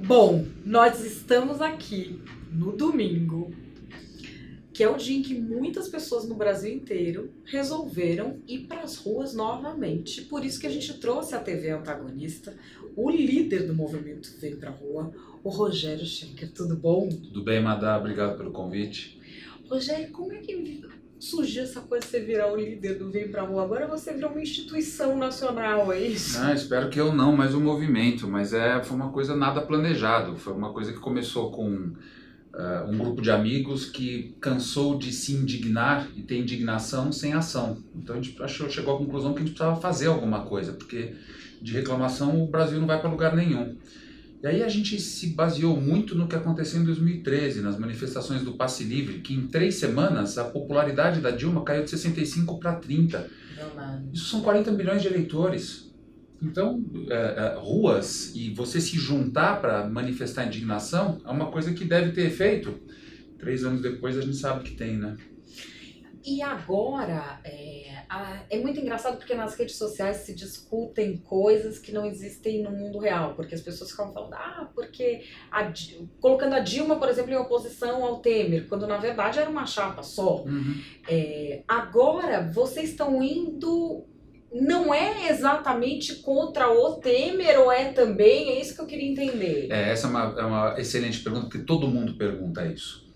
Bom, nós estamos aqui no domingo, que é o dia em que muitas pessoas no Brasil inteiro resolveram ir para as ruas novamente. Por isso que a gente trouxe a TV Antagonista, o líder do movimento Vem Pra Rua, o Rogério Schenker. Tudo bom? Tudo bem, Madá? Obrigado pelo convite. Rogério, como é que surgiu essa coisa de você virar o líder do Vem Pra Rua? Agora você virou uma instituição nacional, é isso? Espero que eu não, mas o movimento. Mas foi uma coisa nada planejado. Foi uma coisa que começou com um grupo de amigos que cansou de se indignar e ter indignação sem ação. Então a gente chegou à conclusão que a gente precisava fazer alguma coisa, porque de reclamação o Brasil não vai para lugar nenhum. E aí a gente se baseou muito no que aconteceu em 2013, nas manifestações do Passe Livre, que em 3 semanas a popularidade da Dilma caiu de 65 para 30. Isso são 40 milhões de eleitores. Então, ruas e você se juntar para manifestar indignação é uma coisa que deve ter efeito. 3 anos depois a gente sabe que tem, né? E agora, é muito engraçado porque nas redes sociais se discutem coisas que não existem no mundo real, porque as pessoas ficam falando, porque colocando a Dilma, por exemplo, em oposição ao Temer, quando na verdade era uma chapa só. Uhum. Agora, vocês estão indo, não é exatamente contra o Temer ou é também? É isso que eu queria entender. Essa é uma excelente pergunta, porque todo mundo pergunta isso.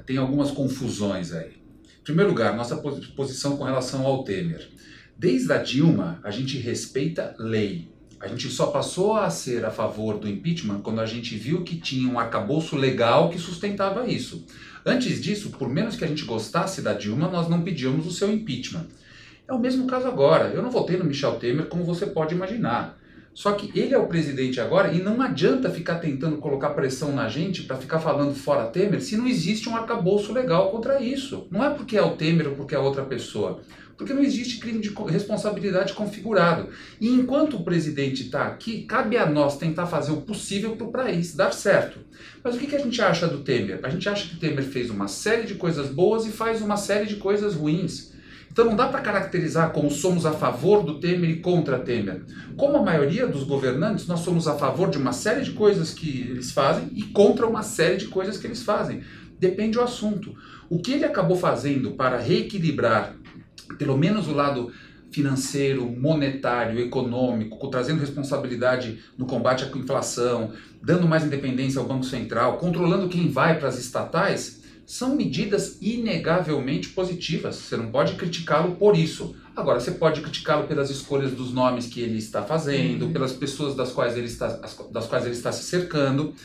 Tem algumas confusões aí. Em primeiro lugar, nossa posição com relação ao Temer. Desde a Dilma, a gente respeita lei. A gente só passou a ser a favor do impeachment quando a gente viu que tinha um arcabouço legal que sustentava isso. Antes disso, por menos que a gente gostasse da Dilma, nós não pedíamos o seu impeachment. É o mesmo caso agora. Eu não votei no Michel Temer, como você pode imaginar. Só que ele é o presidente agora e não adianta ficar tentando colocar pressão na gente para ficar falando fora Temer se não existe um arcabouço legal contra isso. Não é porque é o Temer ou porque é outra pessoa. Porque não existe crime de responsabilidade configurado. E enquanto o presidente está aqui, cabe a nós tentar fazer o possível para o país dar certo. Mas o que a gente acha do Temer? A gente acha que o Temer fez uma série de coisas boas e faz uma série de coisas ruins. Então não dá para caracterizar como somos a favor do Temer e contra Temer. Como a maioria dos governantes, nós somos a favor de uma série de coisas que eles fazem e contra uma série de coisas que eles fazem. Depende do assunto. O que ele acabou fazendo para reequilibrar, pelo menos o lado financeiro, monetário, econômico, trazendo responsabilidade no combate à inflação, dando mais independência ao Banco Central, controlando quem vai para as estatais, são medidas inegavelmente positivas. Você não pode criticá-lo por isso. Agora, você pode criticá-lo pelas escolhas dos nomes que ele está fazendo, pelas pessoas das quais ele está se cercando.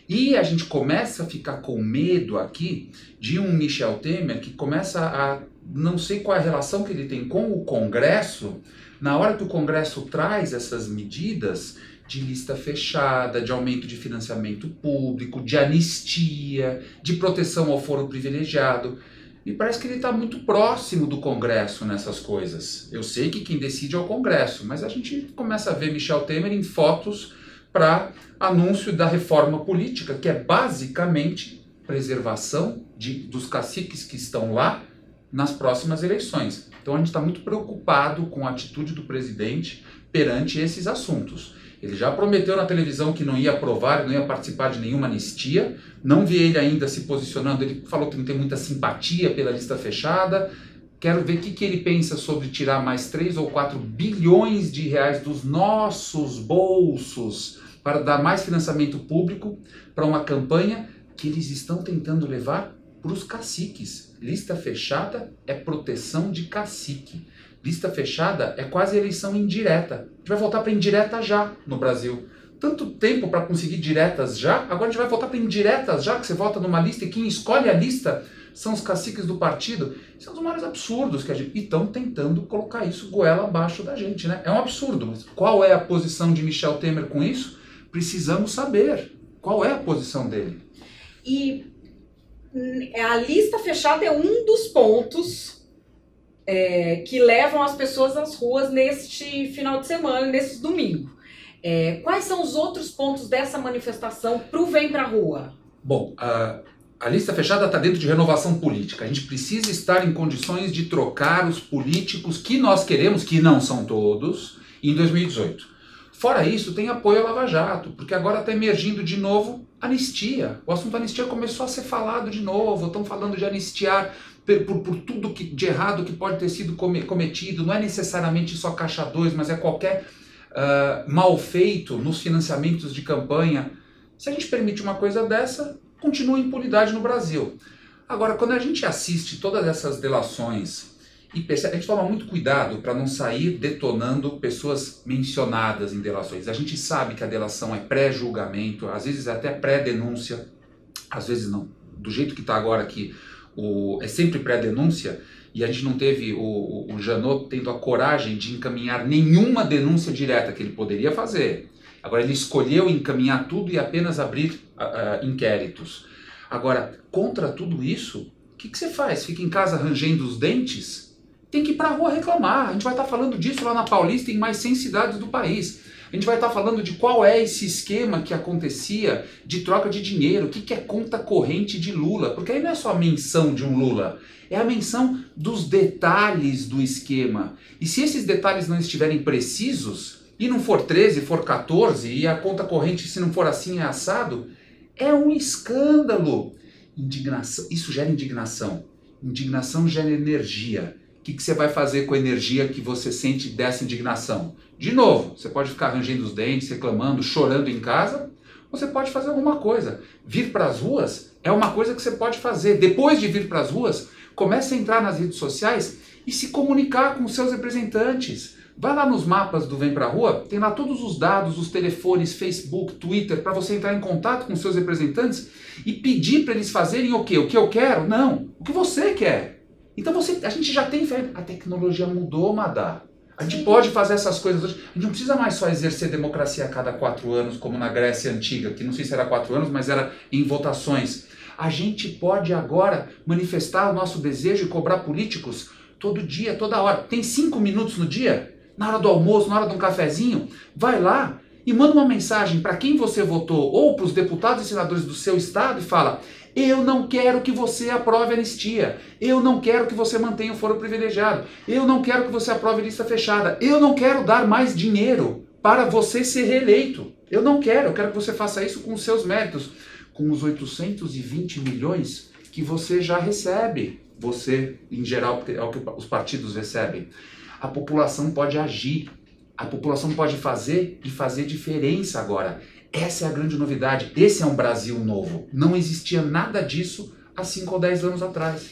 E a gente começa a ficar com medo aqui de um Michel Temer que começa a... Não sei qual é a relação que ele tem com o Congresso. Na hora que o Congresso traz essas medidas de lista fechada, de aumento de financiamento público, de anistia, de proteção ao foro privilegiado. E parece que ele está muito próximo do Congresso nessas coisas. Eu sei que quem decide é o Congresso, mas a gente começa a ver Michel Temer em fotos para anúncio da reforma política, que é basicamente preservação dos caciques que estão lá nas próximas eleições. Então a gente está muito preocupado com a atitude do presidente perante esses assuntos. Ele já prometeu na televisão que não ia aprovar, não ia participar de nenhuma anistia. Não vi ele ainda se posicionando. Ele falou que não tem muita simpatia pela lista fechada. Quero ver o que ele pensa sobre tirar mais 3 ou 4 bilhões de reais dos nossos bolsos para dar mais financiamento público para uma campanha que eles estão tentando levar para os caciques. Lista fechada é proteção de cacique. Lista fechada é quase eleição indireta. A gente vai voltar para indireta já no Brasil. Tanto tempo para conseguir diretas já, agora a gente vai voltar para indiretas já, que você vota numa lista e quem escolhe a lista são os caciques do partido. Isso é um dos maiores absurdos que a gente... E estão tentando colocar isso goela abaixo da gente, né? É um absurdo. Mas qual é a posição de Michel Temer com isso? Precisamos saber. Qual é a posição dele? E a lista fechada é um dos pontos que levam as pessoas às ruas neste final de semana, nesse domingo. Quais são os outros pontos dessa manifestação para o Vem Pra Rua? Bom, a lista fechada está dentro de renovação política. A gente precisa estar em condições de trocar os políticos que nós queremos, que não são todos, em 2018. Fora isso, tem apoio à Lava Jato, porque agora está emergindo de novo anistia. O assunto anistia começou a ser falado de novo, estão falando de anistiar por tudo de errado que pode ter sido cometido. Não é necessariamente só Caixa 2, mas é qualquer mal feito nos financiamentos de campanha. Se a gente permite uma coisa dessa, continua a impunidade no Brasil. Agora, quando a gente assiste todas essas delações e percebe, a gente toma muito cuidado para não sair detonando pessoas mencionadas em delações. A gente sabe que a delação é pré-julgamento, às vezes é até pré-denúncia, às vezes não. Do jeito que está agora aqui, é sempre pré-denúncia, e a gente não teve o Janot tendo a coragem de encaminhar nenhuma denúncia direta que ele poderia fazer. Agora ele escolheu encaminhar tudo e apenas abrir inquéritos. Agora, contra tudo isso, o que você faz? Fica em casa rangendo os dentes? Tem que ir para a rua reclamar. A gente vai estar falando disso lá na Paulista e em mais 100 cidades do país. A gente vai estar falando de qual é esse esquema que acontecia de troca de dinheiro, o que é conta corrente de Lula. Porque aí não é só a menção de um Lula, é a menção dos detalhes do esquema. E se esses detalhes não estiverem precisos, e não for 13, for 14, e a conta corrente, se não for assim, é assado, é um escândalo. Indignação, isso gera indignação. Indignação gera energia. O que você vai fazer com a energia que você sente dessa indignação? De novo, você pode ficar rangendo os dentes, reclamando, chorando em casa, ou você pode fazer alguma coisa. Vir para as ruas é uma coisa que você pode fazer. Depois de vir para as ruas, comece a entrar nas redes sociais e se comunicar com os seus representantes. Vai lá nos mapas do Vem Pra Rua, tem lá todos os dados, os telefones, Facebook, Twitter, para você entrar em contato com os seus representantes e pedir para eles fazerem o quê? O que eu quero? Não, o que você quer. Então a gente já tem fé. A tecnologia mudou, Madá. A gente pode fazer essas coisas hoje. A gente não precisa mais só exercer democracia a cada 4 anos, como na Grécia Antiga, que não sei se era 4 anos, mas era em votações. A gente pode agora manifestar o nosso desejo e cobrar políticos todo dia, toda hora. Tem 5 minutos no dia? Na hora do almoço, na hora de um cafezinho? Vai lá e manda uma mensagem para quem você votou ou para os deputados e senadores do seu estado e fala: eu não quero que você aprove a anistia, eu não quero que você mantenha o foro privilegiado, eu não quero que você aprove lista fechada, eu não quero dar mais dinheiro para você ser reeleito. Eu não quero, eu quero que você faça isso com os seus méritos, com os 820 milhões que você já recebe, você, em geral, é o que os partidos recebem. A população pode agir, a população pode fazer e fazer diferença agora. Essa é a grande novidade, esse é um Brasil novo. Não existia nada disso há 5 ou 10 anos atrás.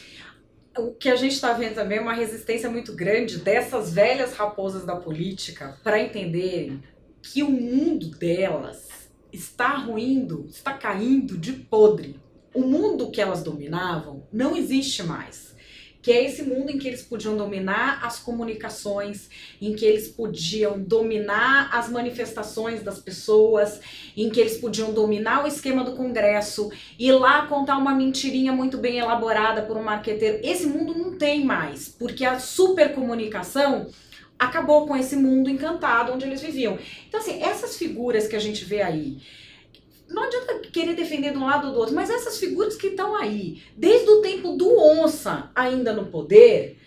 O que a gente está vendo também é uma resistência muito grande dessas velhas raposas da política para entenderem que o mundo delas está ruindo, está caindo de podre. O mundo que elas dominavam não existe mais. Que é esse mundo em que eles podiam dominar as comunicações, em que eles podiam dominar as manifestações das pessoas, em que eles podiam dominar o esquema do Congresso, ir lá contar uma mentirinha muito bem elaborada por um marqueteiro. Esse mundo não tem mais, porque a supercomunicação acabou com esse mundo encantado onde eles viviam. Então, assim, essas figuras que a gente vê aí, não adianta querer defender de um lado ou do outro, mas essas figuras que estão aí, desde o tempo do Onça ainda no poder,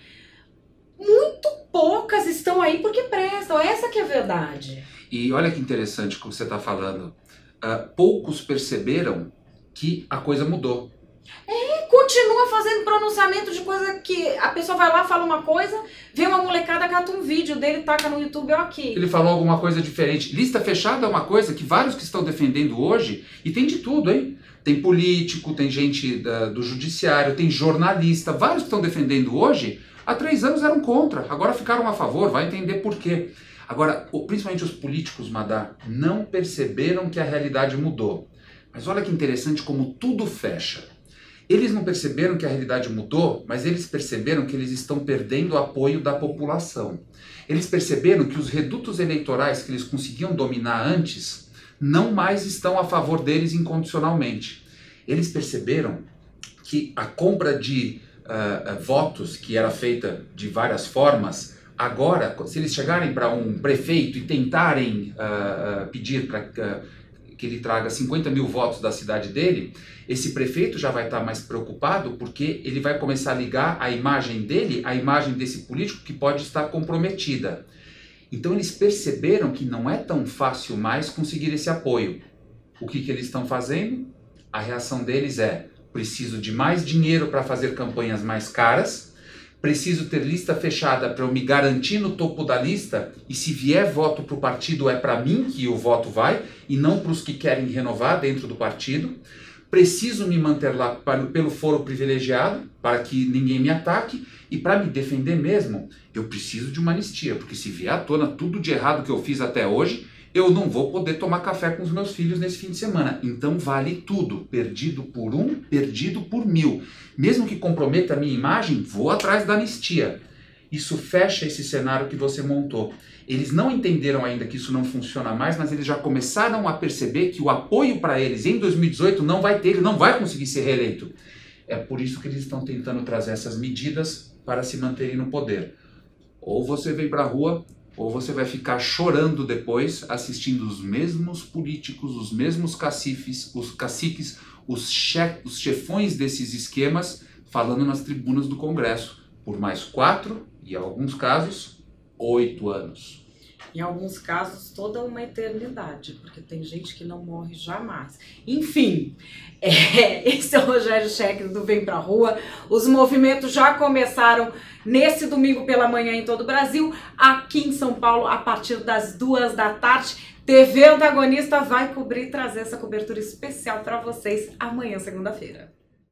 muito poucas estão aí porque prestam, essa que é a verdade. E olha que interessante o que você está falando, poucos perceberam que a coisa mudou. Continua fazendo pronunciamento de coisa que a pessoa vai lá, fala uma coisa, vê uma molecada, cata um vídeo dele, taca no YouTube, ó aqui. Ele falou alguma coisa diferente. Lista fechada é uma coisa que vários que estão defendendo hoje, e tem de tudo, hein? Tem político, tem gente do judiciário, tem jornalista, vários que estão defendendo hoje, há 3 anos eram contra, agora ficaram a favor, vai entender por quê. Agora, principalmente os políticos, Madá, não perceberam que a realidade mudou. Mas olha que interessante como tudo fecha. Eles não perceberam que a realidade mudou, mas eles perceberam que eles estão perdendo o apoio da população. Eles perceberam que os redutos eleitorais que eles conseguiam dominar antes não mais estão a favor deles incondicionalmente. Eles perceberam que a compra de votos, que era feita de várias formas, agora, se eles chegarem para um prefeito e tentarem pedir para que ele traga 50 mil votos da cidade dele, esse prefeito já vai estar mais preocupado porque ele vai começar a ligar a imagem dele à imagem desse político que pode estar comprometida. Então eles perceberam que não é tão fácil mais conseguir esse apoio. O que eles estão fazendo? A reação deles é: preciso de mais dinheiro para fazer campanhas mais caras, preciso ter lista fechada para eu me garantir no topo da lista, e se vier voto para o partido é para mim que o voto vai, e não para os que querem renovar dentro do partido. Preciso me manter lá pelo foro privilegiado, para que ninguém me ataque, e para me defender mesmo, eu preciso de uma anistia, porque se vier à tona tudo de errado que eu fiz até hoje, eu não vou poder tomar café com os meus filhos nesse fim de semana. Então vale tudo. Perdido por um, perdido por mil. Mesmo que comprometa a minha imagem, vou atrás da anistia. Isso fecha esse cenário que você montou. Eles não entenderam ainda que isso não funciona mais, mas eles já começaram a perceber que o apoio para eles em 2018 não vai ter, ele não vai conseguir ser reeleito. É por isso que eles estão tentando trazer essas medidas para se manterem no poder. Ou você vem para a rua, ou você vai ficar chorando depois, assistindo os mesmos políticos, os mesmos caciques, os chefões desses esquemas, falando nas tribunas do Congresso, por mais 4, e em alguns casos, 8 anos. Em alguns casos, toda uma eternidade, porque tem gente que não morre jamais. Enfim, esse é o Rogério Scheck do Vem Pra Rua. Os movimentos já começaram nesse domingo pela manhã em todo o Brasil. Aqui em São Paulo, a partir das 2 da tarde, TV Antagonista vai cobrir e trazer essa cobertura especial para vocês amanhã, segunda-feira.